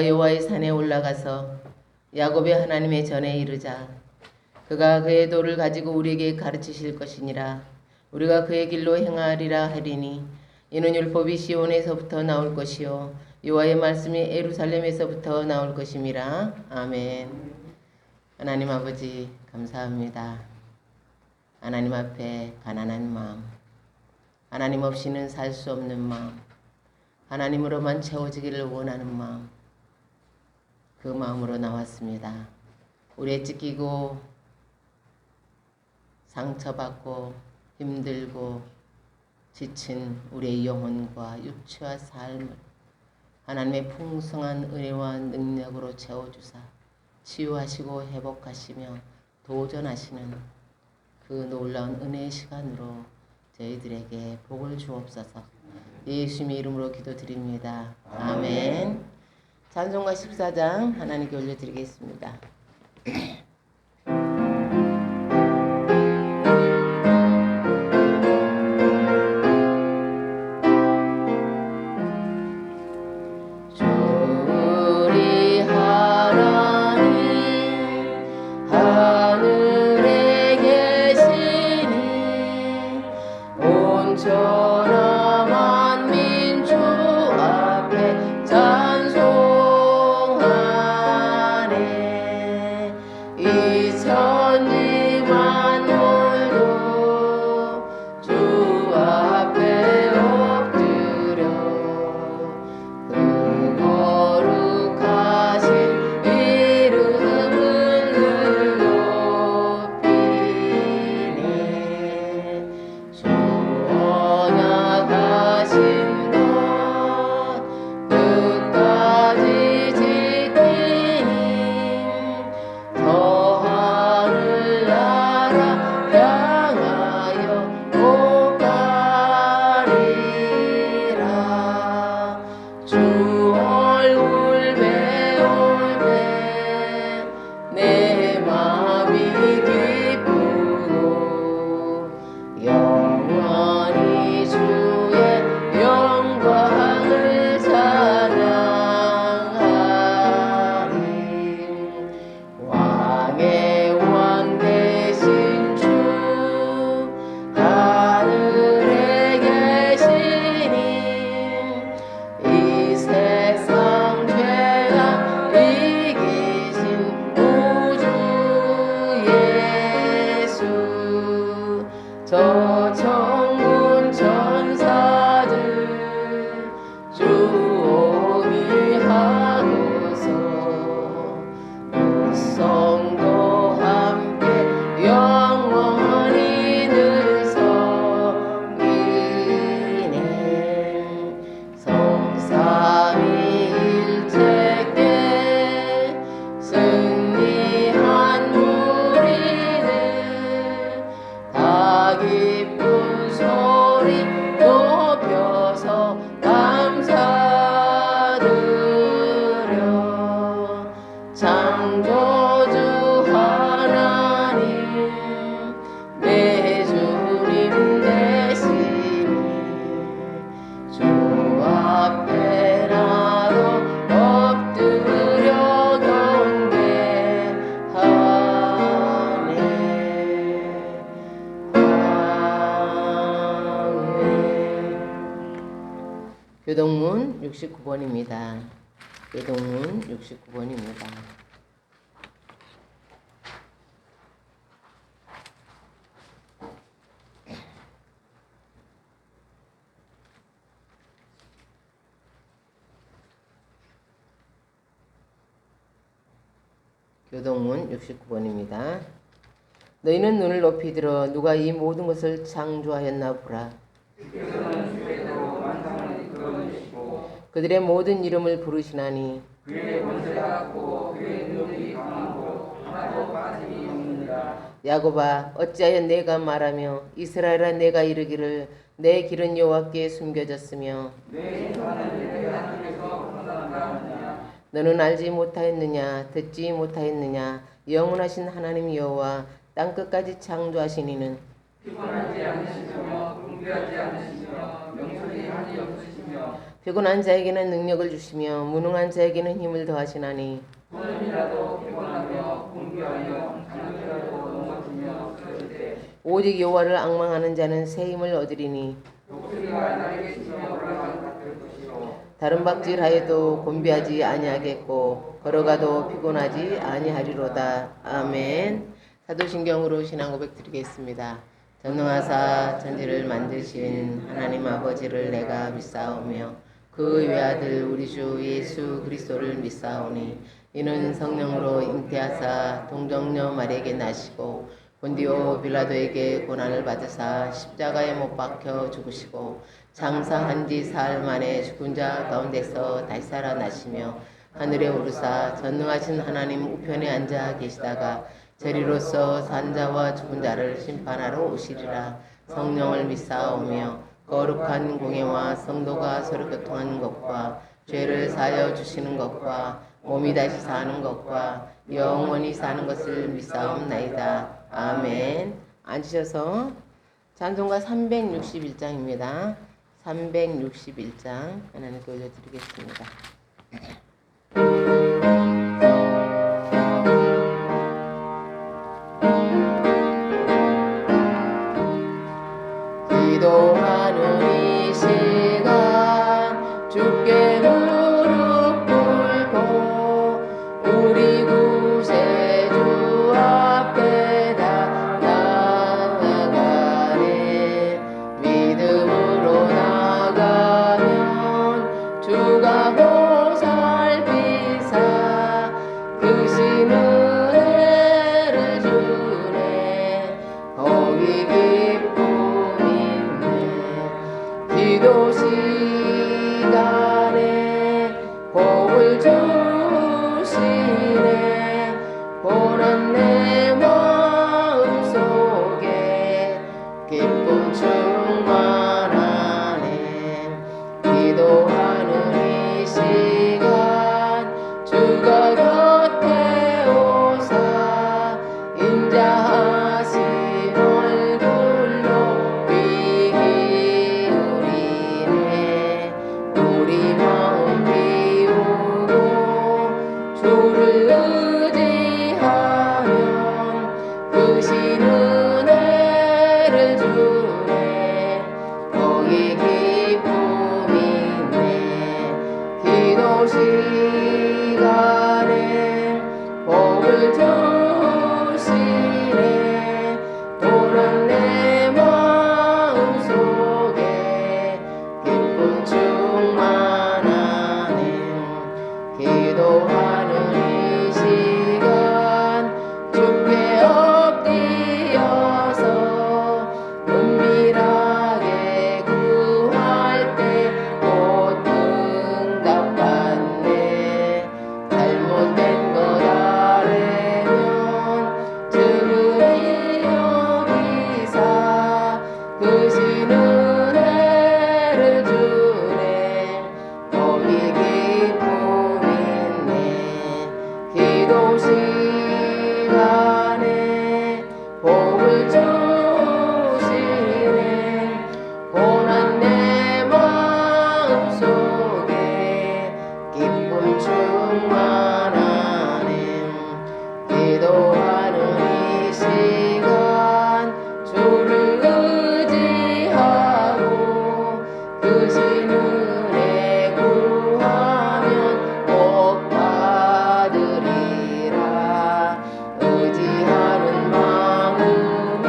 우리가 여호와의 산에 올라가서 야곱의 하나님의 전에 이르자. 그가 그의 도를 가지고 우리에게 가르치실 것이니라. 우리가 그의 길로 행하리라 하리니 이는 율법이 시온에서부터 나올 것이요 여호와의 말씀이 예루살렘에서부터 나올 것임이라. 아멘. 하나님 아버지 감사합니다. 하나님 앞에 가난한 마음, 하나님 없이는 살 수 없는 마음, 하나님으로만 채워지기를 원하는 마음, 그 마음으로 나왔습니다. 우리의 찢기고 상처받고 힘들고 지친 우리의 영혼과 육체와 삶을 하나님의 풍성한 은혜와 능력으로 채워주사 치유하시고 회복하시며 도전하시는 그 놀라운 은혜의 시간으로 저희들에게 복을 주옵소서. 예수님의 이름으로 기도드립니다. 아멘. 찬송가 14장 하나님께 올려드리겠습니다. 교동문 69번입니다. 교동문 69번입니다. 교동문 69번입니다. 너희는 눈을 높이 들어 누가 이 모든 것을 창조하였나 보라. 그들의 모든 이름을 부르시나니 그의 권세가 같고 그의 능력이 강하고 하나도 빠짐이 없느니라. 야곱아 어찌하여 내가 말하며 이스라엘아 내가 이르기를 내 길은 여호와께 숨겨졌으며 내 심판은 내 하나님께서 판단한다 하느냐. 너는 알지 못하였느냐 듣지 못하였느냐 영원하신 하나님 여호와 땅끝까지 창조하신 이는 피곤하지 않으시며 궁피하지 않으시며 명철이 한이 없으시며 피곤한 자에게는 능력을 주시며 무능한 자에게는 힘을 더하시나니 오늘이라도 피곤하며 공기하며 잠시라도 넘어지며 그럴 때 오직 여호와를 앙망하는 자는 새 힘을 얻으리니 목소리가 날개 치며 올라간 같을 것이로 다른 박질하여도 곤비하지 아니하겠고 걸어가도 피곤하지 아니하리로다. 아멘. 사도신경으로 신앙 고백 드리겠습니다. 전능하사 천지를 만드신 하나님 아버지를 내가 믿사오며 그 외아들 우리 주 예수 그리스도를 믿사오니 이는 성령으로 잉태하사 동정녀 마리에게 나시고 본디오 빌라도에게 고난을 받으사 십자가에 못 박혀 죽으시고 장사한 지 사흘 만에 죽은 자 가운데서 다시 살아나시며 하늘에 오르사 전능하신 하나님 우편에 앉아 계시다가 저리로서 산자와 죽은 자를 심판하러 오시리라. 성령을 믿사오며 거룩한 공예와 성도가 서로 교통하는 것과 죄를 사하여 주시는 것과 몸이 다시 사는 것과 영원히 사는 것을 믿사옵나이다. 아멘. 앉으셔서 찬송가 361장입니다. 361장 하나님께 올려드리겠습니다. 기도하는 이 시간 주께 무릎 꿇고 우리 구세주 앞에 다 나아가네. 믿음으로 나가면 주가 보살피사 크신 은혜를 주네. 거기 기도 시간에 복을 주시네. 고난 내 마음속에 기쁨 충만하네. 기도하는 이 시간 주가 곁에 오사 인자하신 얼굴로 귀 우리 마음 비우고 주를 의지하면 크신 은혜를 주네. 거기 기쁨이 있네. 기도 시간에 복을 주시네. 고난 내 마음속에 기쁨 충만하네. 기도하는 이 시간 주께 엎드려서 은밀하게 구할 때 곧 응답받네. 잘못된 것 아래면 증인이 여기사 크신 은혜를 주네. 거기 기쁨 있네. 기도 시간에 복을 주시네. 고난 내 마음속에 기쁨 충만하네. 기도하는 이 시간 주를 의지하고 크신 은혜 구하면 꼭 받으리라. 의지하는 마음에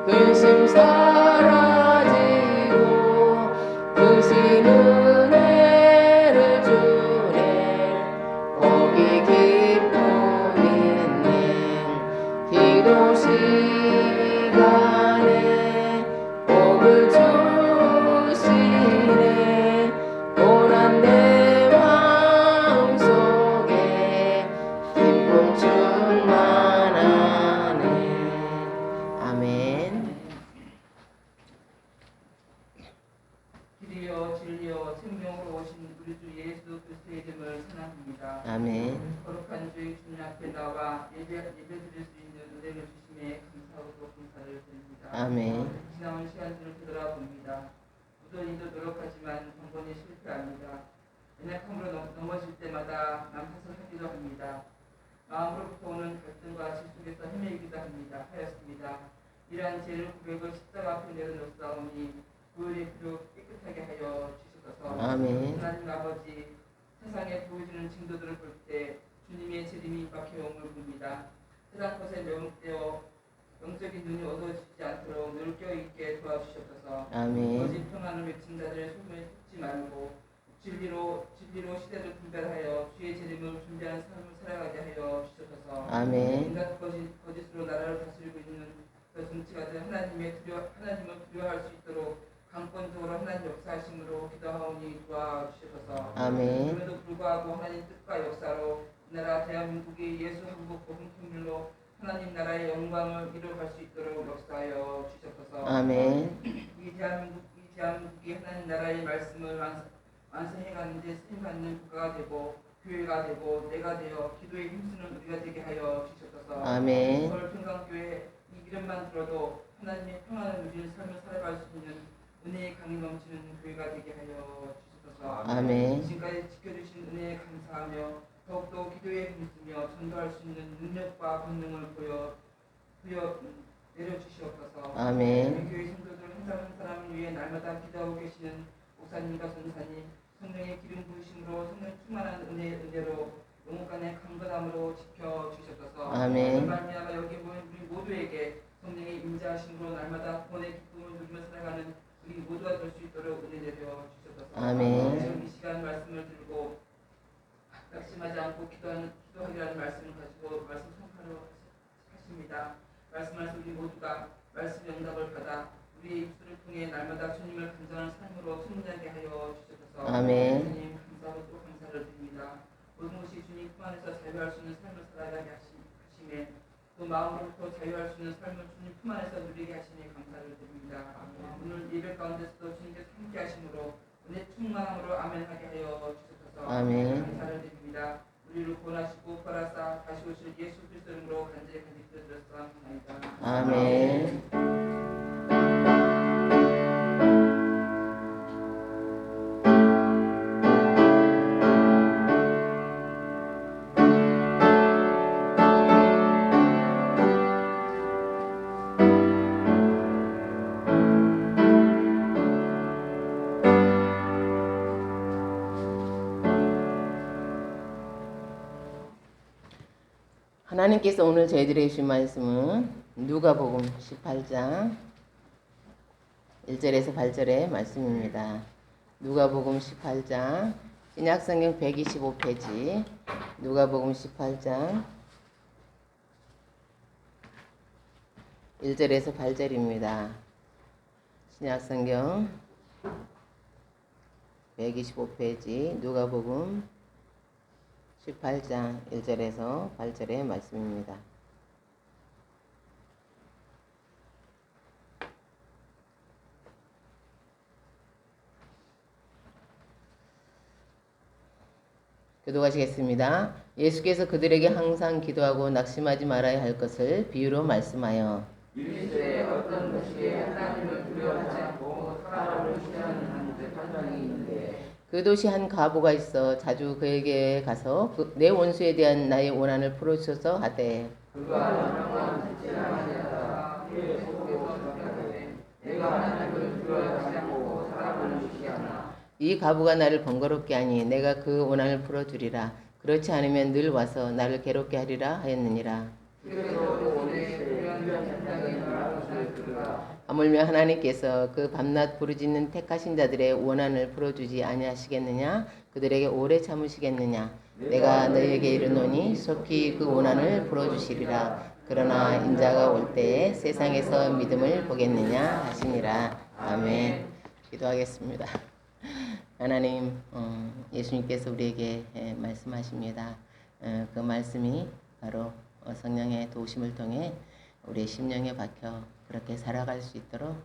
근심 사라지고 크신 은혜를 주네. 거기 기쁨 있네. 기도 시간에 복을 주시네. 고난 내 마음속에 기쁨 충만하네. 아멘. 길이요 진리요 생명으로 오신 우리 주 예수 그리스도의 이름을 선언합니다. 아멘. 거룩한 주의 주님 앞에 나와 예배 드릴 수 있는 은혜를 주심에 감사하고 감사를 드립니다. 아멘. 지나온 시간들을 되돌아봅니다. 부전히도 노력하지만 번번이 실패합니다. 연약함으로 넘어질 때마다 남 탓을 하기도 합니다. 마음으로부터 오는 갈등과 질속에서 헤매기도 하였습니다. 이러한 죄를 고백을 십자가 앞에 내려놓사오니 보혈의 피로 깨끗하게 하여 주시소서. 아멘. 하나님 아버지, 세상에 보여지는 징조들을 볼 때 주님의 재림이 임박해 옴을 봅니다. 세상 것에 매혹되어 영적인 눈이 어두워지지 않도록 늘 껴있게 도와주시옵소서. 아멘. 거짓 평안을 외친 자들의 소문에 속지 말고 진리로 시대를 분별하여 주의 재림을 준비하는 삶을 살아가게 하여 주시옵소서. 아멘. 인간 거짓으로 나라를 다스리고 있는 그 정치가들 하나님을 두려워할 수 있도록 강권적으로 하나님 역사하심으로 기도하오니 도와주시옵소서. 아멘. 그럼에도 불구하고 하나님 뜻과 역사로 이 나라 대한민국이 예수 한국 복음 통일로 하나님 나라의 영광을 이루어갈 수 있도록 역사하여 주시옵소서. 아멘. 이 대한민국이 하나님 나라의 말씀을 완성해가는데 쓰임받는 국가가 되고 교회가 되고 내가 되어 기도에 힘쓰는 우리가 되게 하여 주시옵소서. 아멘. 서울 평강교회 이 이름만 들어도 하나님의 평안을 누리는 삶을 살아갈 수 있는 은혜의 강이 넘치는 교회가 되게 하여 주시옵소서. 아멘. 지금까지 지켜주신 은혜에 감사하며 더욱더 기도에 힘쓰며 전도할 수 있는 능력과 권능을 내려주시옵소서. 아멘. 우리 교회 성도들 한 사람 한 사람을 위해 날마다 기도하고 계시는 목사님과 전사님, 성령의 기름 부으심으로 성령 충만한 은혜로 영혼간의 강건함으로 지켜주시옵소서. 아멘. 말미암아 여기 모인 우리 모두에게 성령의 임재하심으로 날마다 구원의 기쁨을 누리며 살아가는 우리 모두가 될 수 있도록 은혜 내려 주시옵소서. 아멘. 지금 이 시간 말씀을 들고 낙심하지 않고 기도하기라는 말씀을 가지고 말씀 선포하러 하십니다. 말씀하신 우리 모두가 말씀 응답을 받아 우리의 입술을 통해 날마다 주님을 간절한 삶으로 승리하게 하여 주시옵소서. 아멘. 주님 감사하고 또 감사를 드립니다. 모든 것이 주님 품 안에서 자유할 수 있는 삶을 살아가게 하심에 또 마음으로부터 자유할 수 있는 삶을 주님 품 안에서 누리게 하심에 감사를 드립니다. 오늘 예배 가운데서도 주님께서 함께 하심으로 은혜 충만함으로 아멘하게 하여 주시옵소서. 아멘. 감사를 드립니다. 우리를 구원하시고 벌하사 다시 오실 예수 그리스도 이름으로 간절히 기도드렸사옵나이다. 아멘. 하나님께서 오늘 저희들에게 주신 말씀은 누가복음 18장 1절에서 8절의 말씀입니다. 누가복음 18장 신약성경 125페이지 누가복음 18장 1절에서 8절입니다. 신약성경 125페이지 누가복음 18장 1절에서 8절의 말씀입니다. 교도하시겠습니다. 예수께서 그들에게 항상 기도하고 낙심하지 말아야 할 것을 비유로 말씀하여 이르시되 어떤 것이 하나님을 두려워하지 않고 사람을 신뢰하는 한국의 판단이 있는데 그 도시 한 과부가 있어 자주 그에게 가서 내 원수에 대한 나의 원한을 풀어주소서 하되 그가 평안 듣지 아니하다가 후에 속에서 생각하되 내가 하나님을 두려워하지 않고 사람을 무시하나 이 과부가 나를 번거롭게 하니 내가 그 원한을 풀어주리라. 그렇지 않으면 늘 와서 나를 괴롭게 하리라 하였느니라. 그래서 오늘 불량한 땅에 나라는 그가 하물며 하나님께서 그 밤낮 부르짖는 택하신 자들의 원한을 풀어주지 아니하시겠느냐? 그들에게 오래 참으시겠느냐? 내가 너희에게 이르노니 속히 그 원한을 풀어주시리라. 그러나 인자가 올 때에 세상에서 믿음을 보겠느냐 하시니라. 아멘. 기도하겠습니다. 하나님, 예수님께서 우리에게 말씀하십니다. 그 말씀이 바로 성령의 도우심을 통해 우리의 심령에 박혀 그렇게 살아갈 수 있도록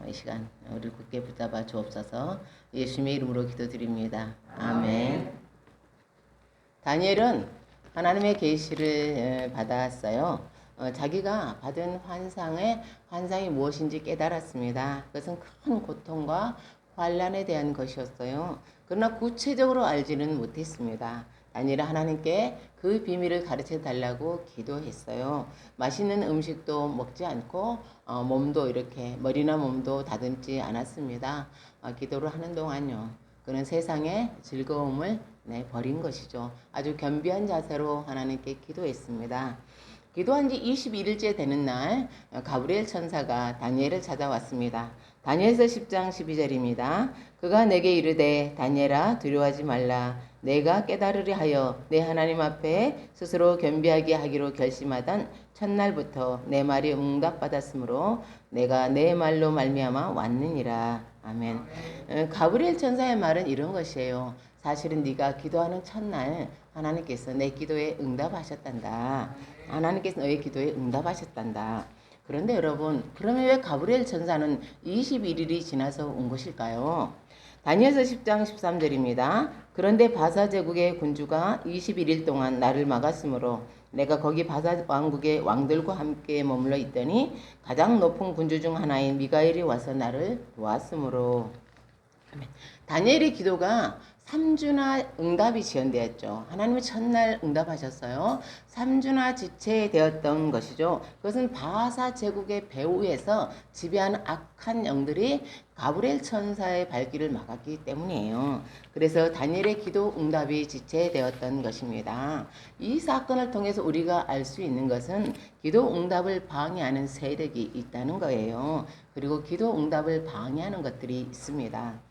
이 시간 우리를 굳게 붙잡아 주옵소서. 예수님의 이름으로 기도드립니다. 아멘. 다니엘은 하나님의 계시를 받았어요. 자기가 받은 환상이 무엇인지 깨달았습니다. 그것은 큰 고통과 환란에 대한 것이었어요. 그러나 구체적으로 알지는 못했습니다. 다니엘은 하나님께 그 비밀을 가르쳐 달라고 기도했어요. 맛있는 음식도 먹지 않고 몸도 이렇게 머리나 몸도 다듬지 않았습니다. 기도를 하는 동안요. 그는 세상의 즐거움을 버린 것이죠. 아주 겸비한 자세로 하나님께 기도했습니다. 기도한 지 21일째 되는 날 가브리엘 천사가 다니엘을 찾아왔습니다. 다니엘서 10장 12절입니다. 그가 내게 이르되 다니엘아 두려워하지 말라. 내가 깨달으려 하여 내 하나님 앞에 스스로 겸비하게 하기로 결심하던 첫날부터 내 말이 응답받았으므로 내가 내 말로 말미암아 왔느니라. 아멘. 가브리엘 천사의 말은 이런 것이에요. 사실은 네가 기도하는 첫날 하나님께서 내 기도에 응답하셨단다. 하나님께서 너의 기도에 응답하셨단다. 그런데 여러분, 그러면 왜 가브리엘 천사는 21일이 지나서 온 것일까요? 다니엘서 10장 13절입니다. 그런데 바사 제국의 군주가 21일 동안 나를 막았으므로 내가 거기 바사 왕국의 왕들과 함께 머물러 있더니 가장 높은 군주 중 하나인 미가엘이 와서 나를 도왔으므로. 다니엘의 기도가 3주나 응답이 지연되었죠. 하나님은 첫날 응답하셨어요. 3주나 지체되었던 것이죠. 그것은 바사 제국의 배후에서 지배하는 악한 영들이 가브리엘 천사의 발길을 막았기 때문이에요. 그래서 다니엘의 기도 응답이 지체되었던 것입니다. 이 사건을 통해서 우리가 알 수 있는 것은 기도 응답을 방해하는 세력이 있다는 거예요. 그리고 기도 응답을 방해하는 것들이 있습니다.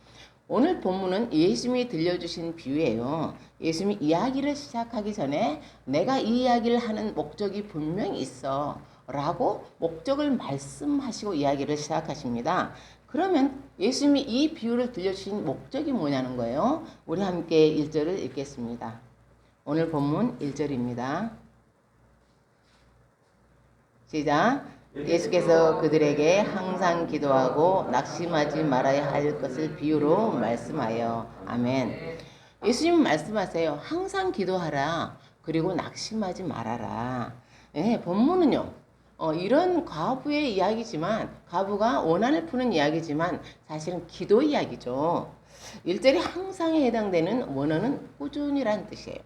오늘 본문은 예수님이 들려주신 비유예요. 예수님이 이야기를 시작하기 전에 내가 이 이야기를 하는 목적이 분명히 있어 라고 목적을 말씀하시고 이야기를 시작하십니다. 그러면 예수님이 이 비유를 들려주신 목적이 뭐냐는 거예요. 우리 함께 1절을 읽겠습니다. 오늘 본문 1절입니다. 시작. 예수께서 그들에게 항상 기도하고 낙심하지 말아야 할 것을 비유로 말씀하여. 아멘. 예수님 말씀하세요. 항상 기도하라. 그리고 낙심하지 말아라. 본문은요. 이런 과부의 이야기지만, 과부가 원한을 푸는 이야기지만 사실은 기도 이야기죠. 1절이 항상에 해당되는 원어는 꾸준히란 뜻이에요.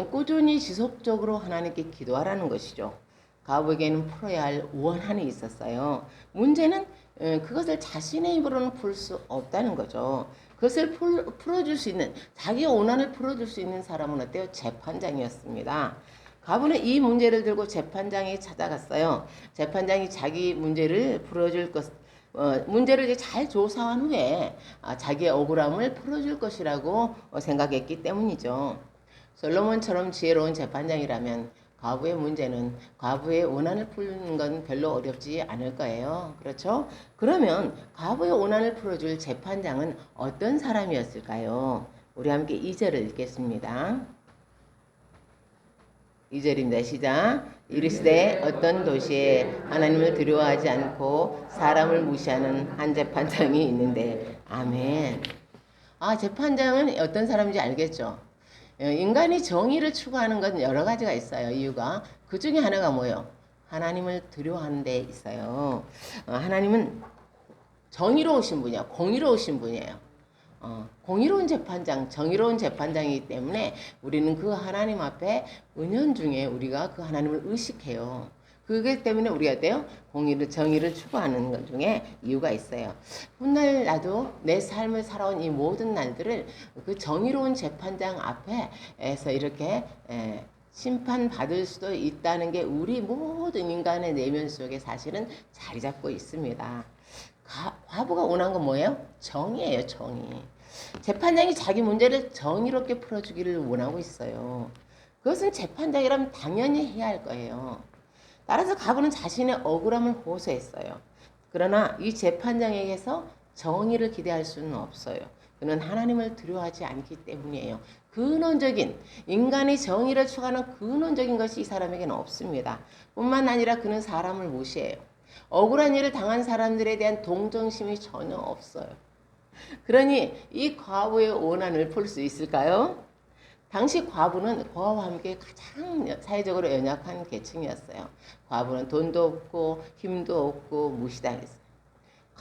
꾸준히 지속적으로 하나님께 기도하라는 것이죠. 과부에게는 풀어야 할 원한이 있었어요. 문제는 그것을 자신의 힘으로는 풀 수 없다는 거죠. 그것을 풀어줄 수 있는, 자기 원한을 풀어줄 수 있는 사람은 어때요? 재판장이었습니다. 과부는 이 문제를 들고 재판장에 찾아갔어요. 재판장이 자기 문제를 풀어줄 것, 문제를 이제 잘 조사한 후에 자기의 억울함을 풀어줄 것이라고 생각했기 때문이죠. 솔로몬처럼 지혜로운 재판장이라면 과부의 문제는, 과부의 원한을 푸는 건 별로 어렵지 않을 거예요. 그렇죠? 그러면 과부의 원한을 풀어줄 재판장은 어떤 사람이었을까요? 우리 함께 2절을 읽겠습니다. 2절입니다. 시작. 이르시되 어떤 도시에 하나님을 두려워하지 않고 사람을 무시하는 한 재판장이 있는데. 아멘. 재판장은 어떤 사람인지 알겠죠? 인간이 정의를 추구하는 건 여러 가지가 있어요. 이유가. 그 중에 하나가 뭐예요? 하나님을 두려워하는 데 있어요. 하나님은 정의로우신 분이에요. 공의로우신 분이에요. 공의로운 재판장, 정의로운 재판장이기 때문에 우리는 그 하나님 앞에 은연중에 우리가 그 하나님을 의식해요. 그게 때문에 우리가 돼요? 공의를, 정의를 추구하는 것 중에 이유가 있어요. 훗날 나도 내 삶을 살아온 이 모든 날들을 그 정의로운 재판장 앞에서 이렇게 심판받을 수도 있다는 게 우리 모든 인간의 내면 속에 사실은 자리 잡고 있습니다. 과부가 원한 건 뭐예요? 정의예요, 정의. 재판장이 자기 문제를 정의롭게 풀어주기를 원하고 있어요. 그것은 재판장이라면 당연히 해야 할 거예요. 따라서 과부는 자신의 억울함을 호소했어요. 그러나 이 재판장에게서 정의를 기대할 수는 없어요. 그는 하나님을 두려워하지 않기 때문이에요. 근원적인, 인간이 정의를 추구하는 근원적인 것이 이 사람에게는 없습니다. 뿐만 아니라 그는 사람을 무시해요. 억울한 일을 당한 사람들에 대한 동정심이 전혀 없어요. 그러니 이 과부의 원한을 풀 수 있을까요? 당시 과부는 고아와 함께 가장 사회적으로 연약한 계층이었어요. 과부는 돈도 없고 힘도 없고 무시당했어요.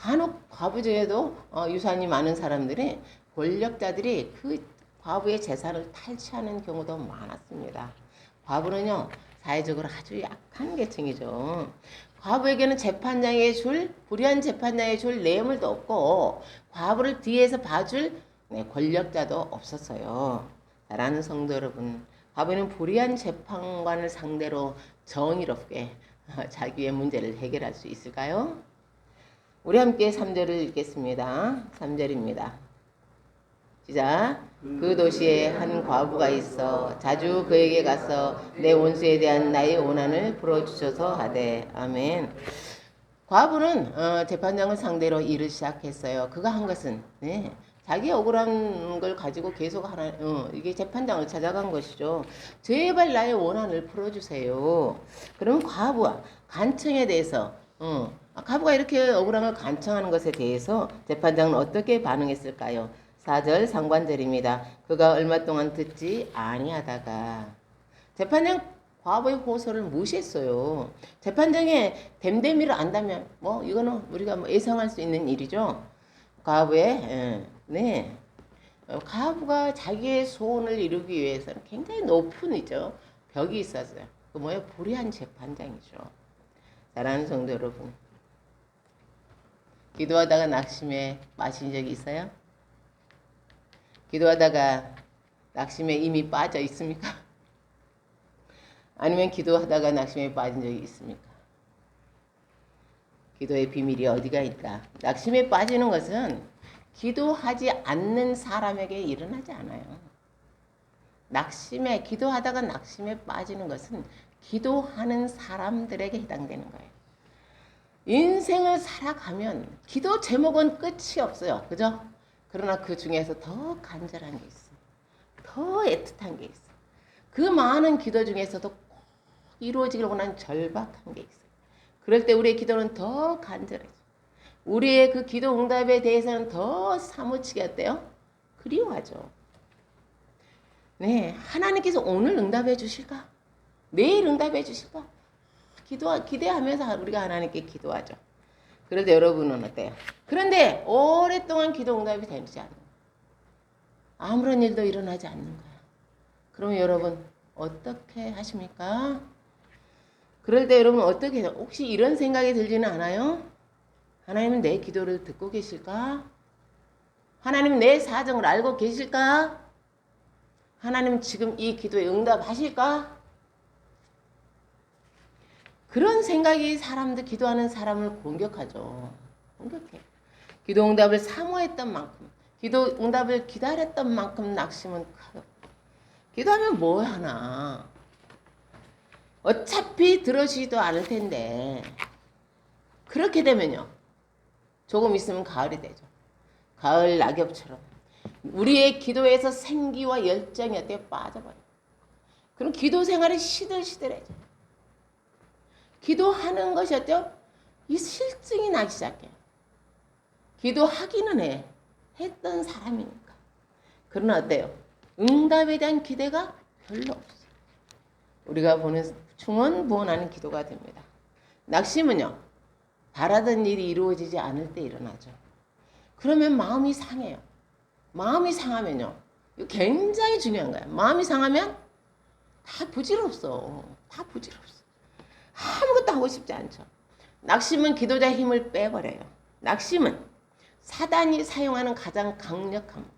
간혹 과부 중에도 유산이 많은 사람들이 권력자들이 그 과부의 재산을 탈취하는 경우도 많았습니다. 과부는요 사회적으로 아주 약한 계층이죠. 과부에게는 불의한 재판장에 줄 뇌물도 없고 과부를 뒤에서 봐줄 권력자도 없었어요. 사랑하는 성도 여러분, 과부는 불의한 재판관을 상대로 정의롭게 자기의 문제를 해결할 수 있을까요? 우리 함께 3절을 읽겠습니다. 3절입니다. 시작. 그 도시에 한 과부가 있어 자주 그에게 가서 내 원수에 대한 나의 원한을 풀어주셔서 하되. 아멘. 과부는 재판장을 상대로 일을 시작했어요. 그가 한 것은 자기 억울한 걸 가지고 계속 이게 재판장을 찾아간 것이죠. 제발 나의 원한을 풀어주세요. 그러면 과부와 간청에 대해서 과부가 이렇게 억울한 걸 간청하는 것에 대해서 재판장은 어떻게 반응했을까요? 4절 상관절입니다. 그가 얼마 동안 듣지 아니하다가 재판장 과부의 호소를 무시했어요. 재판장의 됨됨이를 안다면 이거는 우리가 예상할 수 있는 일이죠. 과부가 자기의 소원을 이루기 위해서는 굉장히 높은 벽이 있었어요. 그 뭐예요? 불의한 재판장이죠. 사랑하는 성도 여러분, 기도하다가 낙심에 빠진 적이 있어요? 기도하다가 낙심에 이미 빠져 있습니까? 아니면 기도하다가 낙심에 빠진 적이 있습니까? 기도의 비밀이 어디가 있다? 낙심에 빠지는 것은 기도하지 않는 사람에게 일어나지 않아요. 기도하다가 낙심에 빠지는 것은 기도하는 사람들에게 해당되는 거예요. 인생을 살아가면 기도 제목은 끝이 없어요. 그죠? 그러나 그 중에서 더 간절한 게 있어. 더 애틋한 게 있어. 그 많은 기도 중에서도 꼭 이루어지길 원하는 절박한 게 있어요. 그럴 때 우리의 기도는 더 간절해져. 우리의 그 기도 응답에 대해서는 더 사무치게 어때요? 그리워하죠. 하나님께서 오늘 응답해 주실까? 내일 응답해 주실까? 기대하면서 우리가 하나님께 기도하죠. 그런데 여러분은 어때요? 그런데 오랫동안 기도 응답이 되지 않는 거예요. 아무런 일도 일어나지 않는 거예요. 그럼 여러분 어떻게 하십니까? 그럴 때 여러분 어떻게 해요? 혹시 이런 생각이 들지는 않아요? 하나님은 내 기도를 듣고 계실까? 하나님은 내 사정을 알고 계실까? 하나님은 지금 이 기도에 응답하실까? 그런 생각이 기도하는 사람을 공격하죠. 공격해. 기도 응답을 사모했던 만큼, 기도 응답을 기다렸던 만큼 낙심은 커요. 기도하면 뭐 하나? 어차피 들어주지도 않을 텐데. 그렇게 되면요. 조금 있으면 가을이 되죠. 가을 낙엽처럼. 우리의 기도에서 생기와 열정이 어때요? 빠져버려요. 그럼 기도 생활이 시들시들해져요. 기도하는 것이 어때요? 이 실증이 나기 시작해요. 기도하기는 했던 사람이니까. 그러나 어때요? 응답에 대한 기대가 별로 없어요. 우리가 보는 충원부원하는 기도가 됩니다. 낙심은요. 바라던 일이 이루어지지 않을 때 일어나죠. 그러면 마음이 상해요. 마음이 상하면요. 이거 굉장히 중요한 거야. 마음이 상하면 다 부질없어. 다 부질없어. 아무것도 하고 싶지 않죠. 낙심은 기도자의 힘을 빼버려요. 낙심은 사단이 사용하는 가장 강력한 무기.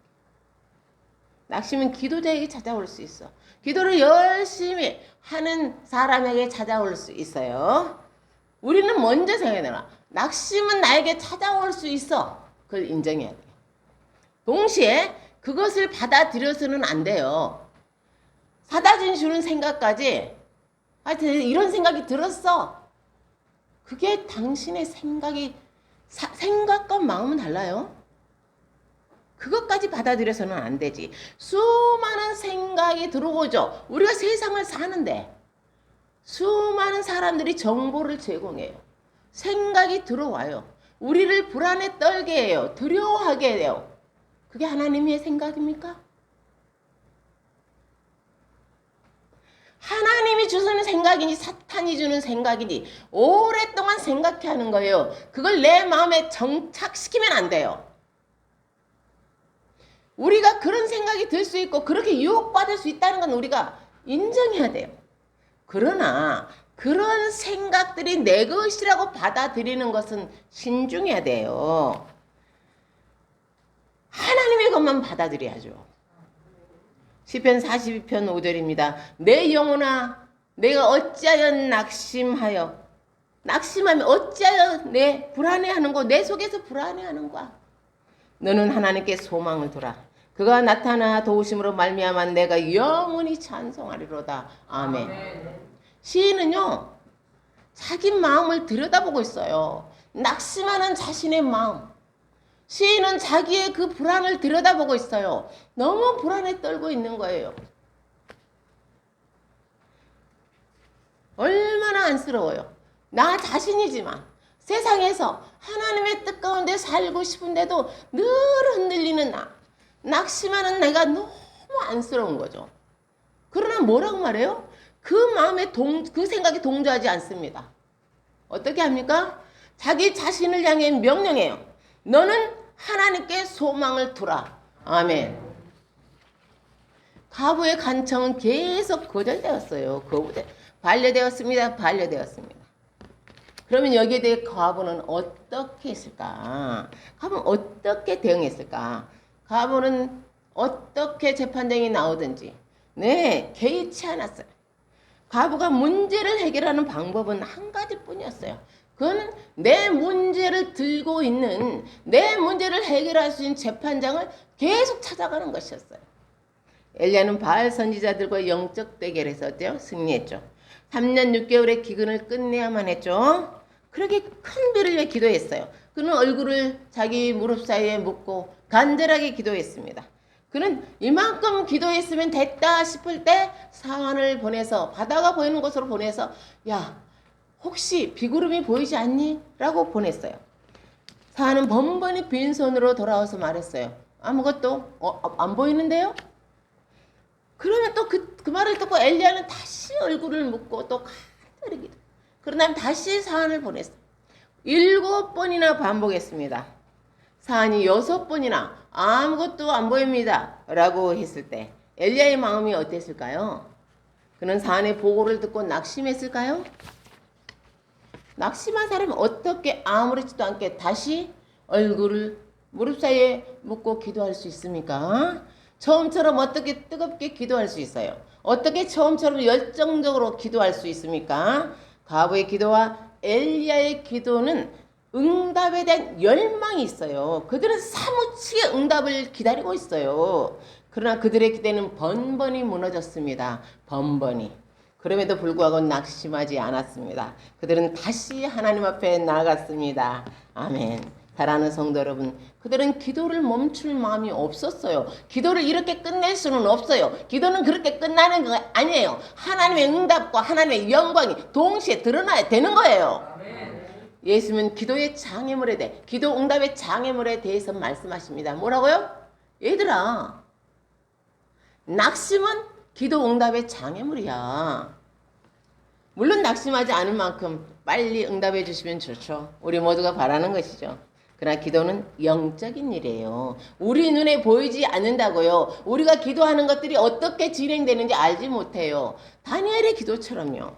낙심은 기도자에게 찾아올 수 있어. 기도를 열심히 하는 사람에게 찾아올 수 있어요. 우리는 먼저 생각해야 낙심은 나에게 찾아올 수 있어. 그걸 인정해야 돼요. 동시에 그것을 받아들여서는 안 돼요. 사다진 주는 생각까지 하여튼 이런 생각이 들었어. 그게 당신의 생각과 마음은 달라요. 그것까지 받아들여서는 안 되지. 수많은 생각이 들어오죠. 우리가 세상을 사는데 수많은 사람들이 정보를 제공해요. 생각이 들어와요. 우리를 불안에 떨게 해요. 두려워하게 해요. 그게 하나님의 생각입니까? 하나님이 주시는 생각이니 사탄이 주는 생각이니 오랫동안 생각해 하는 거예요. 그걸 내 마음에 정착시키면 안 돼요. 우리가 그런 생각이 들 수 있고 그렇게 유혹받을 수 있다는 건 우리가 인정해야 돼요. 그러나 그런 생각들이 내 것이라고 받아들이는 것은 신중해야 돼요. 하나님의 것만 받아들여야죠. 시편 42편 5절입니다. 내 영혼아 내가 어찌하여 낙심하면 어찌하여 내 불안해하는고 내 속에서 불안해하는가. 너는 하나님께 소망을 두라. 그가 나타나 도우심으로 말미암아 내가 영원히 찬송하리로다. 아멘. 시인은요 자기 마음을 들여다보고 있어요. 낙심하는 자신의 마음. 시인은 자기의 그 불안을 들여다보고 있어요. 너무 불안에 떨고 있는 거예요. 얼마나 안쓰러워요. 나 자신이지만 세상에서 하나님의 뜻 가운데 살고 싶은데도 늘 흔들리는 나. 낙심하는 내가 너무 안쓰러운 거죠. 그러나 뭐라고 말해요? 그 마음에 그 생각이 동조하지 않습니다. 어떻게 합니까? 자기 자신을 향해 명령해요. 너는 하나님께 소망을 두라. 아멘. 가부의 간청은 계속 거절되었어요. 반려되었습니다. 그러면 여기에 대해 가부는 어떻게 했을까? 가부는 어떻게 대응했을까? 가부는 어떻게 재판장이 나오든지 개의치 않았어요. 가부가 문제를 해결하는 방법은 한 가지뿐이었어요. 그건 내 문제를 들고 있는 내 문제를 해결할 수 있는 재판장을 계속 찾아가는 것이었어요. 엘리야는 바알 선지자들과 영적 대결에서 어때요? 승리했죠. 3년 6개월의 기근을 끝내야만 했죠. 그렇게 큰 비를 위해 기도했어요. 그는 얼굴을 자기 무릎 사이에 묻고 간절하게 기도했습니다. 그는 이만큼 기도했으면 됐다 싶을 때 사환을 보내서 바다가 보이는 곳으로 보내서 야 혹시 비구름이 보이지 않니? 라고 보냈어요. 사환은 번번이 빈손으로 돌아와서 말했어요. 아무것도 안 보이는데요? 그러면 또 그 말을 듣고 엘리야는 다시 얼굴을 묻고 또 간절히 기도. 그런 다음 다시 사환을 보냈어요. 7번이나 반복했습니다. 사환이 6번이나 아무것도 안 보입니다. 라고 했을 때 엘리야의 마음이 어땠을까요? 그는 사환의 보고를 듣고 낙심했을까요? 낙심한 사람은 어떻게 아무렇지도 않게 다시 얼굴을 무릎 사이에 묻고 기도할 수 있습니까? 처음처럼 어떻게 뜨겁게 기도할 수 있어요? 어떻게 처음처럼 열정적으로 기도할 수 있습니까? 가부의 기도와 엘리야의 기도는 응답에 대한 열망이 있어요. 그들은 사무치게 응답을 기다리고 있어요. 그러나 그들의 기대는 번번이 무너졌습니다. 번번이. 그럼에도 불구하고 낙심하지 않았습니다. 그들은 다시 하나님 앞에 나아갔습니다. 아멘. 사랑하는 성도 여러분, 그들은 기도를 멈출 마음이 없었어요. 기도를 이렇게 끝낼 수는 없어요. 기도는 그렇게 끝나는 거 아니에요. 하나님의 응답과 하나님의 영광이 동시에 드러나야 되는 거예요. 예수님은 기도의 장애물에 대해, 기도 응답의 장애물에 대해서 말씀하십니다. 뭐라고요? 얘들아, 낙심은 기도 응답의 장애물이야. 물론 낙심하지 않을 만큼 빨리 응답해 주시면 좋죠. 우리 모두가 바라는 것이죠. 그러나 기도는 영적인 일이에요. 우리 눈에 보이지 않는다고요. 우리가 기도하는 것들이 어떻게 진행되는지 알지 못해요. 다니엘의 기도처럼요.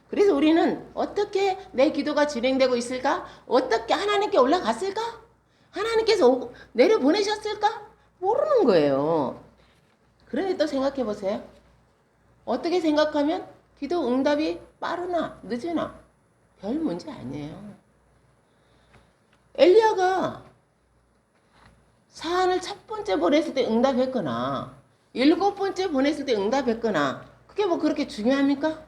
그래서 우리는 어떻게 내 기도가 진행되고 있을까? 어떻게 하나님께 올라갔을까? 하나님께서 내려보내셨을까? 모르는 거예요. 그런데 또 생각해 보세요. 어떻게 생각하면 기도 응답이 빠르나 늦으나 별 문제 아니에요. 엘리야가 사안을 첫 번째 보냈을 때 응답했거나 7번째 보냈을 때 응답했거나 그게 뭐 그렇게 중요합니까?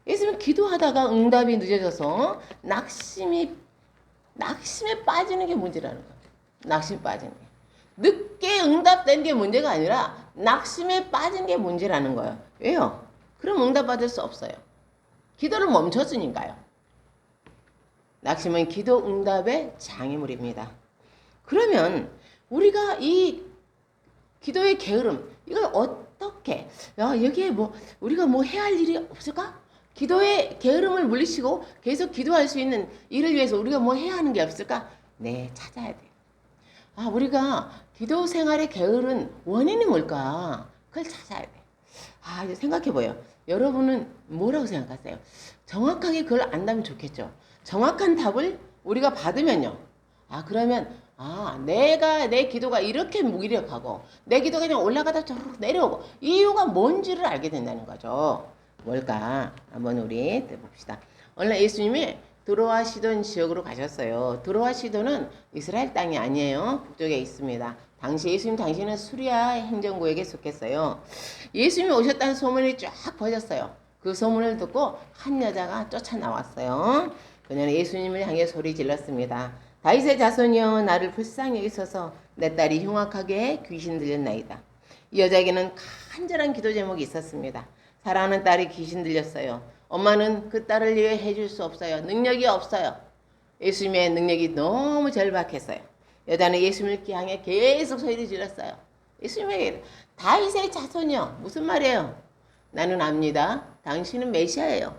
예수님은 기도하다가 응답이 늦어져서 낙심에 빠지는 게 문제라는 거예요. 낙심에 빠지는 게. 늦게 응답된 게 문제가 아니라 낙심에 빠진 게 문제라는 거예요. 왜요? 그럼 응답받을 수 없어요. 기도를 멈춰주니까요. 낙심은 기도 응답의 장애물입니다. 그러면 우리가 이 기도의 게으름, 이걸 어떻게 여기에 뭐 우리가 뭐 해야 할 일이 없을까? 기도의 게으름을 물리치고 계속 기도할 수 있는 일을 위해서 우리가 뭐 해야 하는 게 없을까? 네, 찾아야 돼요. 우리가 기도 생활의 게으른 원인이 뭘까? 그걸 찾아야 돼. 이제 생각해봐요. 여러분은 뭐라고 생각하세요? 정확하게 그걸 안다면 좋겠죠. 정확한 답을 우리가 받으면요. 그러면 내가 내 기도가 이렇게 무기력하고 내 기도가 그냥 올라가다 저렇게 내려오고 이유가 뭔지를 알게 된다는 거죠. 뭘까? 한번 우리 봅시다. 오늘 예수님이 드로아 시돈 지역으로 가셨어요. 드로아 시돈은 이스라엘 땅이 아니에요. 북쪽에 있습니다. 당시 예수님 당시는 수리아 행정구역에 속했어요. 예수님이 오셨다는 소문이 쫙 퍼졌어요. 그 소문을 듣고 한 여자가 쫓아 나왔어요. 그녀는 예수님을 향해 소리 질렀습니다. 다윗의 자손이여 나를 불쌍히 여기소서 내 딸이 흉악하게 귀신 들렸나이다. 이 여자에게는 간절한 기도 제목이 있었습니다. 사랑하는 딸이 귀신 들렸어요. 엄마는 그 딸을 위해 해줄 수 없어요. 능력이 없어요. 예수님의 능력이 너무 절박했어요. 여자는 예수님을 향해 계속 소리를 질렀어요. 예수님에게 다윗의 자손이요. 무슨 말이에요? 나는 압니다. 당신은 메시아예요.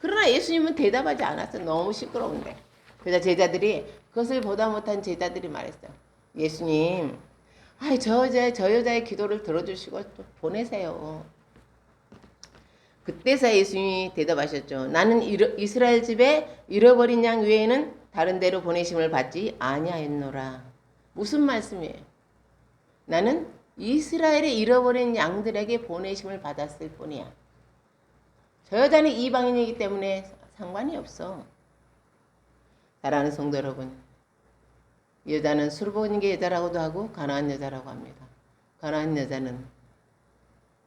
그러나 예수님은 대답하지 않았어요. 너무 시끄러운데. 그래서 제자들이 그것을 보다 못한 제자들이 말했어요. 예수님, 저 여자의 기도를 들어주시고 또 보내세요. 그때서 예수님이 대답하셨죠. 나는 이스라엘 집에 잃어버린 양 외에는 다른 데로 보내심을 받지 아니하였노라. 무슨 말씀이에요? 나는 이스라엘에 잃어버린 양들에게 보내심을 받았을 뿐이야. 저 여자는 이방인이기 때문에 상관이 없어. 사랑하는 성도 여러분, 이 여자는 수르보니게 여자라고도 하고 가나안 여자라고 합니다. 가나안 여자는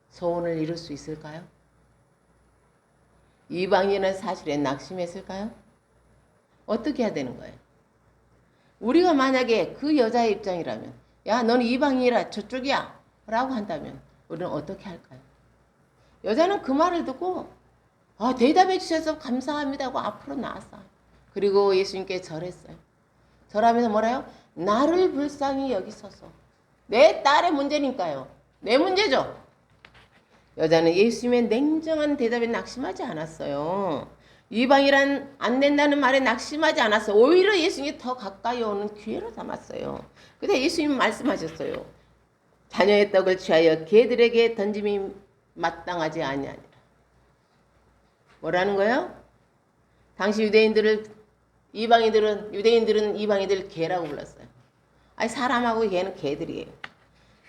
소원을 이룰 수 있을까요? 이방인은 사실에 낙심했을까요? 어떻게 해야 되는 거예요? 우리가 만약에 그 여자의 입장이라면 야 너는 이방인이라 저쪽이야 라고 한다면 우리는 어떻게 할까요? 여자는 그 말을 듣고 대답해 주셔서 감사합니다 하고 앞으로 나왔어요. 그리고 예수님께 절했어요. 절하면서 뭐라요? 나를 불쌍히 여기소서. 내 딸의 문제니까요. 내 문제죠. 여자는 예수님의 냉정한 대답에 낙심하지 않았어요. 이방이란 안 된다는 말에 낙심하지 않았어요. 오히려 예수님이 더 가까이 오는 기회로 삼았어요. 근데 예수님은 말씀하셨어요. 자녀의 떡을 취하여 개들에게 던짐이 마땅하지 아니하니라. 뭐라는 거예요? 당시 유대인들은 이방인들을 개라고 불렀어요. 사람하고 개는 개들이에요.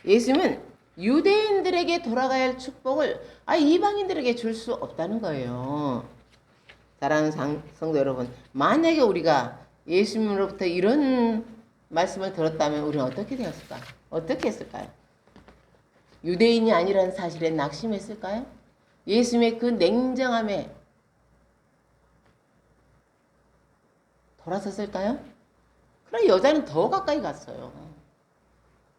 예수님은 유대인들에게 돌아가야 할 축복을 이방인들에게 줄 수 없다는 거예요. 사랑하는 성도 여러분, 만약에 우리가 예수님으로부터 이런 말씀을 들었다면 우리는 어떻게 되었을까? 어떻게 했을까요? 유대인이 아니라는 사실에 낙심했을까요? 예수님의 그 냉정함에 돌아섰을까요? 그러나 여자는 더 가까이 갔어요.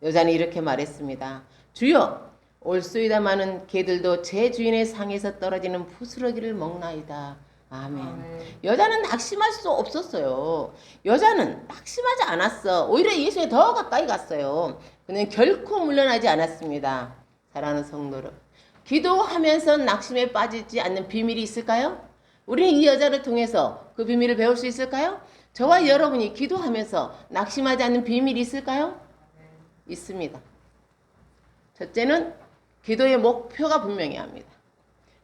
여자는 이렇게 말했습니다. 주여, 올소이다마는 개들도 제 주인의 상에서 떨어지는 부스러기를 먹나이다. 아멘. 여자는 낙심할 수 없었어요. 여자는 낙심하지 않았어. 오히려 예수에 더 가까이 갔어요. 그는 결코 물러나지 않았습니다. 사랑하는 성도 여러분, 기도하면서 낙심에 빠지지 않는 비밀이 있을까요? 우리는 이 여자를 통해서 그 비밀을 배울 수 있을까요? 저와 여러분이 기도하면서 낙심하지 않는 비밀이 있을까요? 있습니다. 첫째는 기도의 목표가 분명해야 합니다.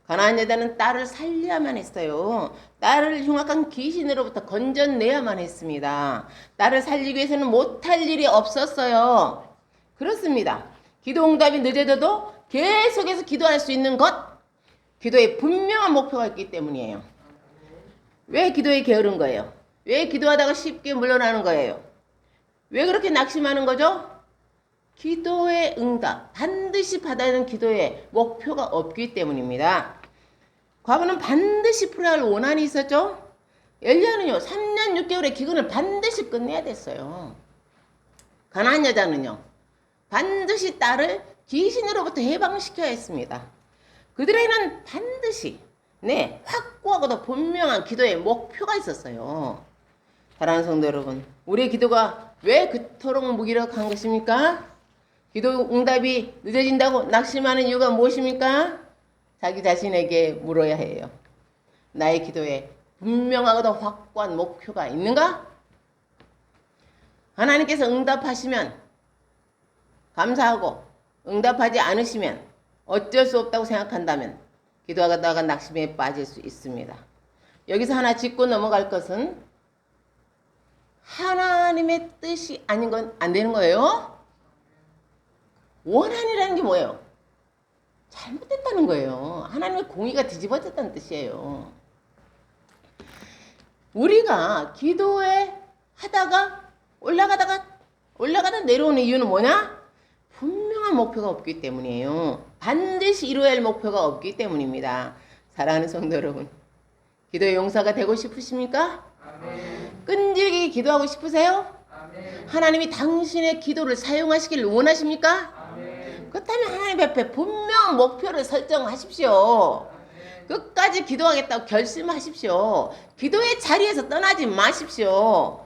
가나안 여자는 딸을 살려야만 했어요. 딸을 흉악한 귀신으로부터 건져내야만 했습니다. 딸을 살리기 위해서는 못할 일이 없었어요. 그렇습니다. 기도 응답이 늦어져도 계속해서 기도할 수 있는 것, 기도에 분명한 목표가 있기 때문이에요. 왜 기도에 게으른 거예요? 왜 기도하다가 쉽게 물러나는 거예요? 왜 그렇게 낙심하는 거죠? 기도의 응답, 반드시 받아야 하는 기도의 목표가 없기 때문입니다. 과거는 반드시 풀어야 할 원한이 있었죠? 엘리야는요 3년 6개월의 기근을 반드시 끝내야 됐어요. 가나안 여자는요 반드시 딸을 귀신으로부터 해방시켜야 했습니다. 그들에게는 반드시 확고하고도 분명한 기도의 목표가 있었어요. 사랑하는 성도 여러분, 우리의 기도가 왜 그토록 무기력한 것입니까? 기도 응답이 늦어진다고 낙심하는 이유가 무엇입니까? 자기 자신에게 물어야 해요. 나의 기도에 분명하고도 확고한 목표가 있는가? 하나님께서 응답하시면 감사하고 응답하지 않으시면 어쩔 수 없다고 생각한다면 기도하다가 낙심에 빠질 수 있습니다. 여기서 하나 짚고 넘어갈 것은 하나님의 뜻이 아닌 건 안 되는 거예요. 원한이라는 게 뭐예요? 잘못됐다는 거예요. 하나님의 공의가 뒤집어졌다는 뜻이에요. 우리가 기도에 하다가 올라가다 내려오는 이유는 뭐냐? 분명한 목표가 없기 때문이에요. 반드시 이루어야 할 목표가 없기 때문입니다. 사랑하는 성도 여러분, 기도의 용사가 되고 싶으십니까? 아멘. 끈질기게 기도하고 싶으세요? 아멘. 하나님이 당신의 기도를 사용하시길 원하십니까? 아멘. 그렇다면 하나님 앞에 분명한 목표를 설정하십시오. 끝까지 기도하겠다고 결심하십시오. 기도의 자리에서 떠나지 마십시오.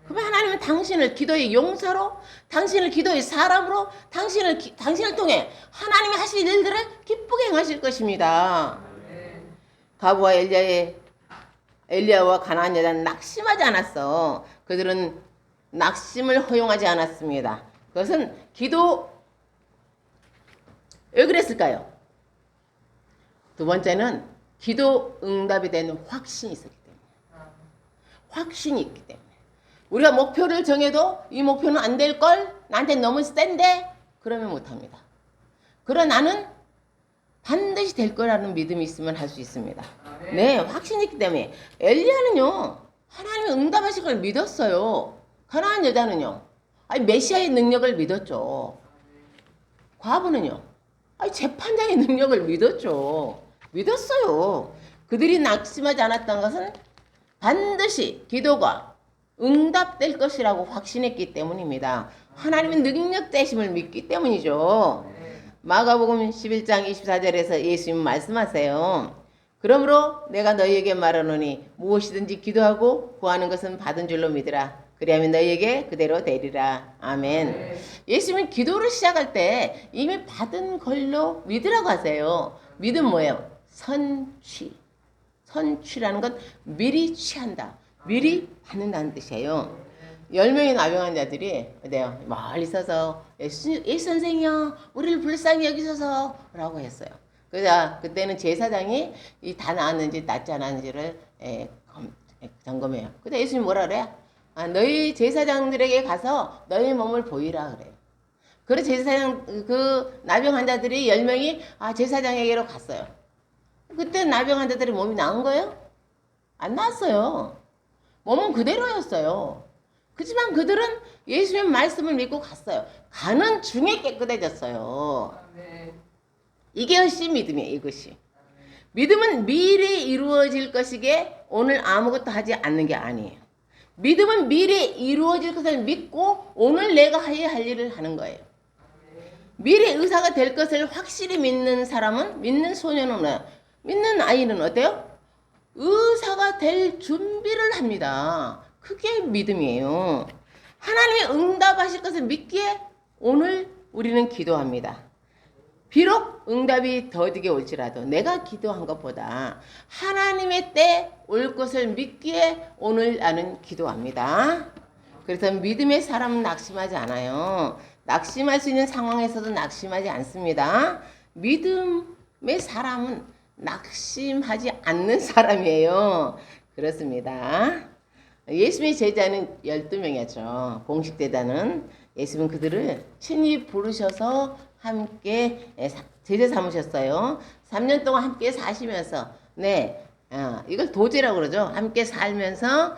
그러면 하나님은 당신을 기도의 용사로, 당신을 기도의 사람으로, 당신을 통해 하나님이 하실 일들을 기쁘게 행하실 것입니다. 가부와 엘리야와 가나안 여자는 낙심하지 않았어. 그들은 낙심을 허용하지 않았습니다. 그것은 왜 그랬을까요? 두 번째는 기도 응답이 되는 확신이 있었기 때문에. 확신이 있기 때문에. 우리가 목표를 정해도 이 목표는 안 될걸? 나한테 너무 센데? 그러면 못합니다. 그러나 나는 반드시 될 거라는 믿음이 있으면 할 수 있습니다. 네, 확신이 있기 때문에. 엘리야는요, 하나님이 응답하실 걸 믿었어요. 가나안 여자는요, 메시아의 능력을 믿었죠. 과부는요, 재판장의 능력을 믿었어요. 그들이 낙심하지 않았던 것은 반드시 기도가 응답될 것이라고 확신했기 때문입니다. 하나님의 능력되심을 믿기 때문이죠. 마가복음 11장 24절에서 예수님 말씀하세요. 그러므로 내가 너희에게 말하노니 무엇이든지 기도하고 구하는 것은 받은 줄로 믿으라. 그리하면 너희에게 그대로 되리라. 아멘. 예수님은 기도를 시작할 때 이미 받은 걸로 믿으라고 하세요. 믿음 뭐예요? 선취라는 건 미리 취한다. 미리 받는다는 뜻이에요. 10명의 나병 환자들이 어때요? 멀리 서서 예수 선생이요, 우리를 불쌍히 여기소서 라고 했어요. 그래서 그때는 제사장이 다 나았는지 낫지 않았는지를 점검해요. 근데 예수님이 뭐라 그래요? 너희 제사장들에게 가서 너희 몸을 보이라 그래요. 그래서 그 나병 환자들이 10명이 제사장에게로 갔어요. 그때 나병 환자들이 몸이 나은 거예요? 안 나았어요. 몸은 그대로였어요. 그렇지만 그들은 예수님의 말씀을 믿고 갔어요. 가는 중에 깨끗해졌어요. 이것이 믿음이에요. 이것이. 믿음은 미리 이루어질 것이기에 오늘 아무것도 하지 않는 게 아니에요. 믿음은 미리 이루어질 것을 믿고 오늘 내가 해야 할 일을 하는 거예요. 미래 의사가 될 것을 확실히 믿는 사람은, 믿는 소년은, 믿는 아이는 어때요? 의사가 될 준비를 합니다. 그게 믿음이에요. 하나님이 응답하실 것을 믿기에 오늘 우리는 기도합니다. 비록 응답이 더디게 올지라도 내가 기도한 것보다 하나님의 때 올 것을 믿기에 오늘 나는 기도합니다. 그래서 믿음의 사람은 낙심하지 않아요. 낙심할 수 있는 상황에서도 낙심하지 않습니다. 믿음의 사람은 낙심하지 않는 사람이에요. 그렇습니다. 예수님의 제자는 12명이었죠. 공식 제자는 예수님은 그들을 친히 부르셔서 함께 제자 삼으셨어요. 3년 동안 함께 사시면서 이걸 도제라고 그러죠. 함께 살면서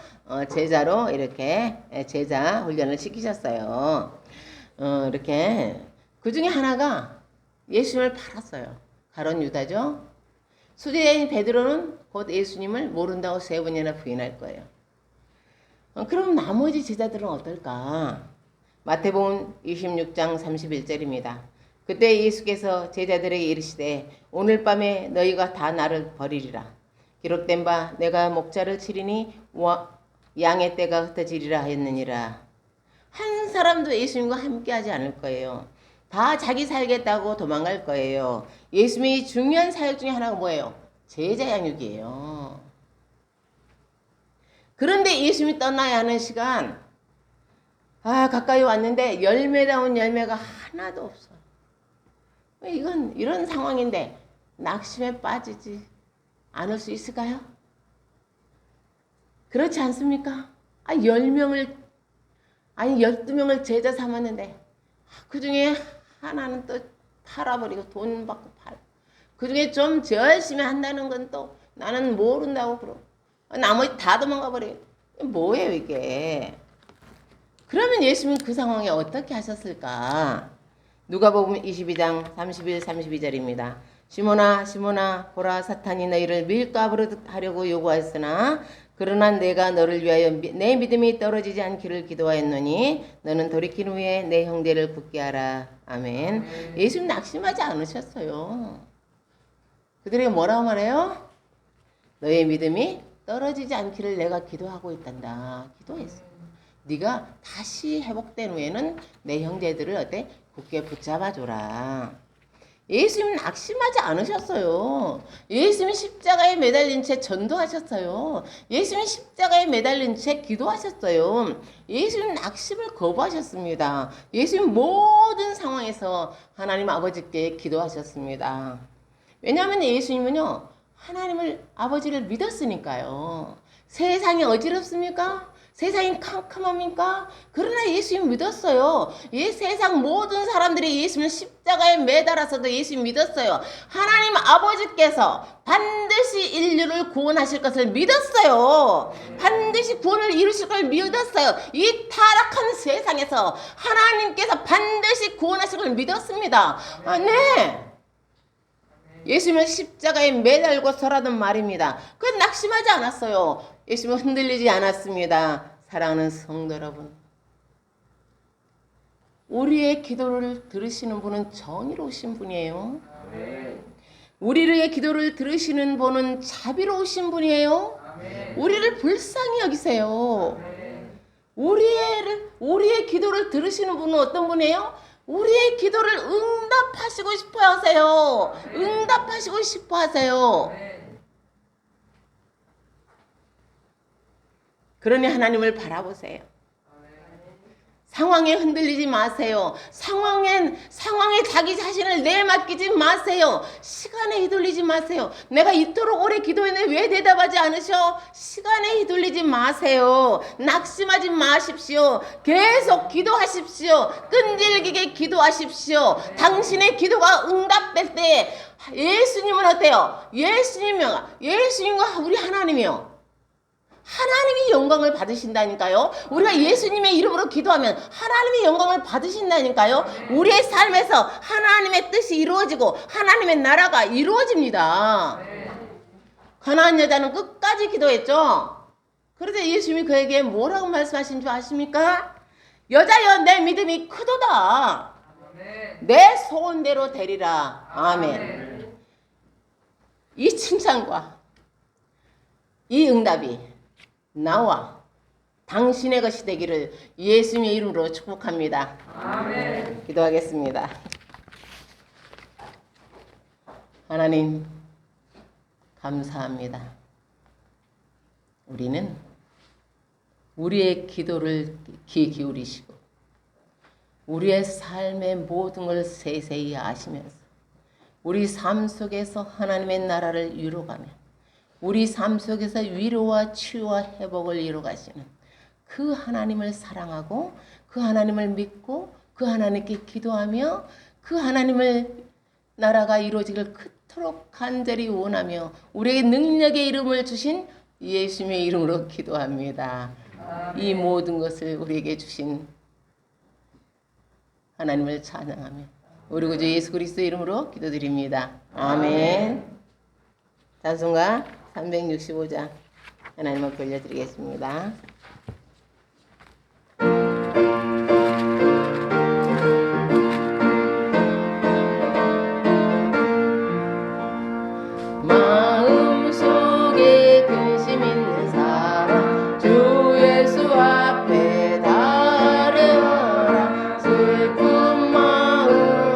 제자로 이렇게 제자 훈련을 시키셨어요. 이렇게 그 중에 하나가 예수님을 팔았어요. 가론 유다죠. 수제자인 베드로는 곧 예수님을 모른다고 3번이나 부인할 거예요. 그럼 나머지 제자들은 어떨까? 마태복음 26장 31절입니다. 그때 예수께서 제자들에게 이르시되 오늘 밤에 너희가 다 나를 버리리라. 기록된 바 내가 목자를 치리니 양의 떼가 흩어지리라 하였느니라. 한 사람도 예수님과 함께 하지 않을 거예요. 다 자기 살겠다고 도망갈 거예요. 예수님의 중요한 사역 중에 하나가 뭐예요? 제자 양육이에요. 그런데 예수님이 떠나야 하는 시간, 가까이 왔는데 열매다운 열매가 하나도 없어. 이건 이런 상황인데 낙심에 빠지지 않을 수 있을까요? 그렇지 않습니까? 10명을, 아니 12명을 제자 삼았는데 그 중에 하나는 또 팔아버리고 돈 받고 팔고, 그 중에 좀 열심히 한다는 건 또 나는 모른다고 그러고, 나머지 다 도망가 버려요. 뭐예요 이게? 그러면 예수님은 그 상황에 어떻게 하셨을까? 누가복음 22장 31, 32절입니다. 시몬아 시몬아 보라, 사탄이 너희를 밀가부로 하려고 요구하였으나 그러나 내가 너를 위하여 내 믿음이 떨어지지 않기를 기도하였노니 너는 돌이킨 후에 내 형제를 굳게 하라. 아멘. 예수님 낙심하지 않으셨어요. 그들에게 뭐라고 말해요? 너의 믿음이 떨어지지 않기를 내가 기도하고 있단다. 기도했어요. 네가 다시 회복된 후에는 내 형제들을 어때? 굳게 붙잡아줘라. 예수님 낙심하지 않으셨어요. 예수님 십자가에 매달린 채 전도하셨어요. 예수님 십자가에 매달린 채 기도하셨어요. 예수님 낙심을 거부하셨습니다. 예수님 모든 상황에서 하나님 아버지께 기도하셨습니다. 왜냐하면 예수님은요, 하나님을 아버지를 믿었으니까요. 세상이 어지럽습니까? 세상이 캄캄합니까? 그러나 예수님 믿었어요. 세상 모든 사람들이 예수님을 십자가에 매달아서도 예수님 믿었어요. 하나님 아버지께서 반드시 인류를 구원하실 것을 믿었어요. 반드시 구원을 이루실 걸 믿었어요. 이 타락한 세상에서 하나님께서 반드시 구원하실 걸 믿었습니다. 네. 예수님은 십자가에 매달고서라던 말입니다. 그건 낙심하지 않았어요. 예수님은 흔들리지 않았습니다. 사랑하는 성도 여러분, 우리의 기도를 들으시는 분은 정의로우신 분이에요. 우리의 기도를 들으시는 분은 자비로우신 분이에요. 우리를 불쌍히 여기세요. 우리의 기도를 들으시는 분은 어떤 분이에요? 우리의 기도를 응답하시고 싶어 하세요. 응답하시고 싶어 하세요. 그러니 하나님을 바라보세요. 상황에 흔들리지 마세요. 상황에 자기 자신을 내맡기지 마세요. 시간에 휘둘리지 마세요. 내가 이토록 오래 기도했는데 왜 대답하지 않으셔? 시간에 휘둘리지 마세요. 낙심하지 마십시오. 계속 기도하십시오. 끈질기게 기도하십시오. 당신의 기도가 응답될 때 예수님은 어때요? 예수님과 우리 하나님이요. 하나님이 영광을 받으신다니까요. 우리가 예수님의 이름으로 기도하면 하나님의 영광을 받으신다니까요. 우리의 삶에서 하나님의 뜻이 이루어지고 하나님의 나라가 이루어집니다. 가나안 여자는 끝까지 기도했죠. 그런데 예수님이 그에게 뭐라고 말씀하신 줄 아십니까? 여자여, 내 믿음이 크도다. 내 소원대로 되리라. 아멘. 이 칭찬과 이 응답이 나와 당신의 것이 되기를 예수님의 이름으로 축복합니다. 아멘. 기도하겠습니다. 하나님 감사합니다. 우리는 우리의 기도를 귀 기울이시고 우리의 삶의 모든 걸 세세히 아시면서 우리 삶 속에서 하나님의 나라를 이루어가며 우리 삶 속에서 위로와 치유와 회복을 이루어가시는 그 하나님을 사랑하고 그 하나님을 믿고 그 하나님께 기도하며 그 하나님을 나라가 이루어지길 그토록 간절히 원하며 우리에게 능력의 이름을 주신 예수님의 이름으로 기도합니다. 이 모든 것을 우리에게 주신 하나님을 찬양하며 우리 구주 예수 그리스도의 이름으로 기도드립니다. 아멘. 찬송가 365장 하나님 앞에 올려드리겠습니다. 마음속에 근심 있는 사람 주 예수 앞에 달려라. 슬픈 마음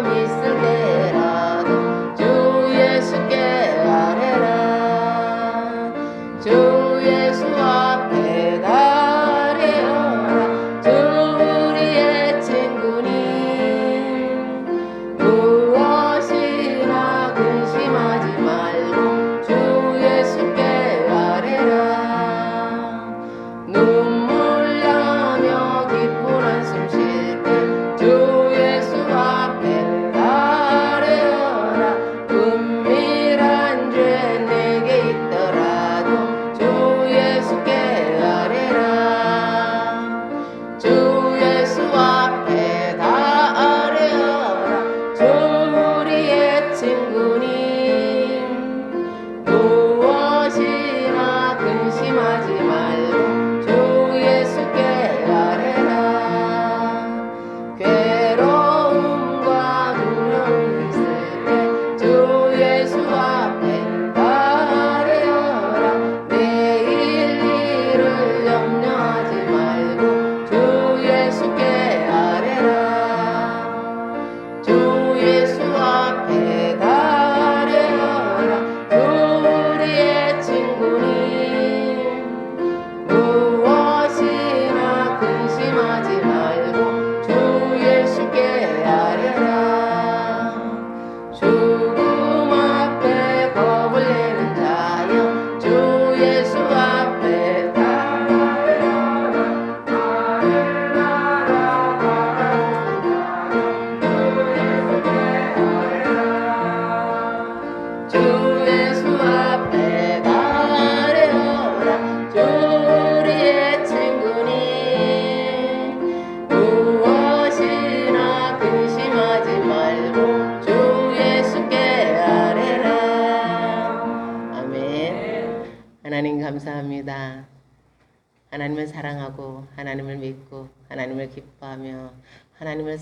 하나님을 사랑하고 하나님을 믿고 하나님을 기뻐하며 하나님을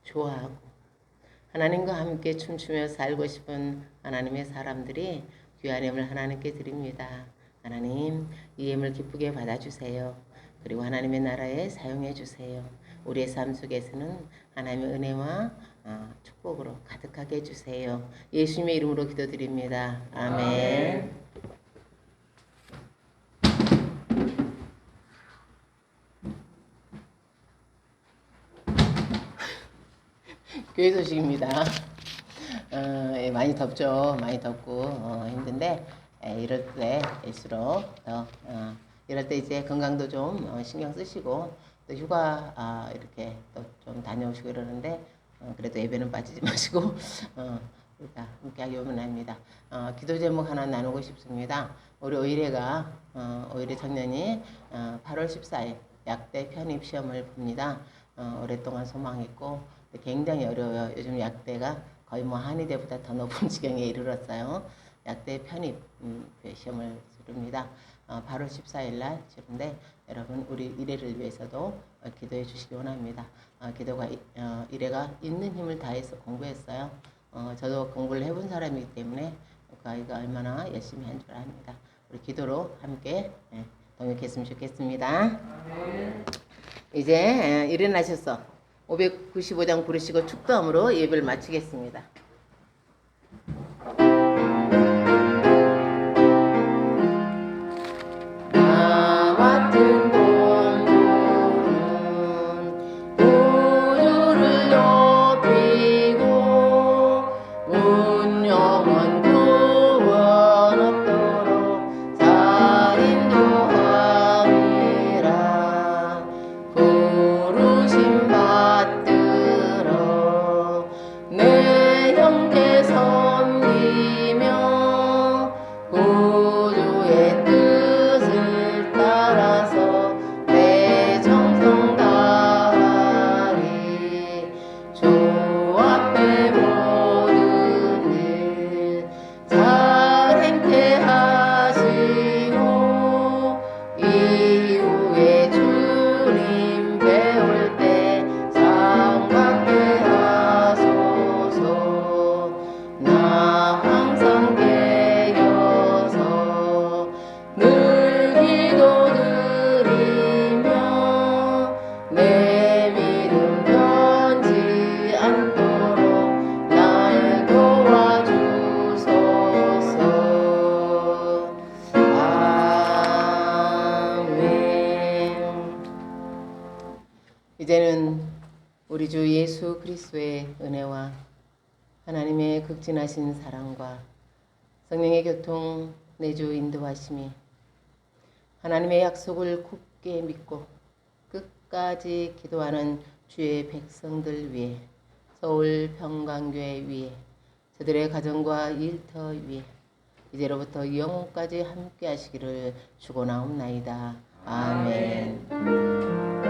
좋아하고 하나님과 함께 춤추며 살고 싶은 하나님의 사람들이 귀한 예물 하나님께 드립니다. 하나님, 이 예물 기쁘게 받아주세요. 그리고 하나님의 나라에 사용해 주세요. 우리의 삶 속에서는 하나님의 은혜와 축복으로 가득하게 해주세요. 예수님의 이름으로 기도드립니다. 아멘. 교회 소식입니다. 많이 덥죠. 많이 덥고 힘든데 이럴 때일수록 이럴 때 이제 건강도 좀 신경 쓰시고 또 휴가 이렇게 또 좀 다녀오시고 이러는데 그래도 예배는 빠지지 마시고 우리가 함께하기 원합니다. 기도 제목 하나 나누고 싶습니다. 우리 오일회가 오일회 청년이 8월 14일 약대 편입 시험을 봅니다. 오랫동안 소망했고 굉장히 어려워요. 요즘 약대가 거의 뭐 한의대보다 더 높은 지경에 이르렀어요. 약대 편입 시험을 치릅니다. 8월 14일 날 치른데 여러분 우리 일회를 위해서도 기도해 주시기 원합니다. 기도가 일회가 있는 힘을 다해서 공부했어요. 저도 공부를 해본 사람이기 때문에 그 아이가 얼마나 열심히 한 줄 압니다. 우리 기도로 함께 동역했으면 좋겠습니다. 이제 일어나셔서 595장 부르시고 축도함으로 예배를 마치겠습니다. 나 같은 공부는 우주를 높이고 운명은 구원 없도록 살인도 함이라 부르심 받들어 내 형제 섬기며 구주의 뜻을 따라서 내 정성 다하리 주 앞에 모든 일 잘 행케 하시고 이후에 주님 배울 때 상 받게 하소서. 나 항상 깨어서 늘 기도드리며 내 믿음 변치 않도록 날 도와주소서. 아멘. 이제는 우리 주 예수 그리스도의 은혜와 하나님의 극진하신 사랑과 성령의 교통 내주 인도하심이 하나님의 약속을 굳게 믿고 끝까지 기도하는 주의 백성들 위해 서울 평강교회 위에 저들의 가정과 일터 위에 이제로부터 영원까지 함께 하시기를 축원하옵나이다. 아멘.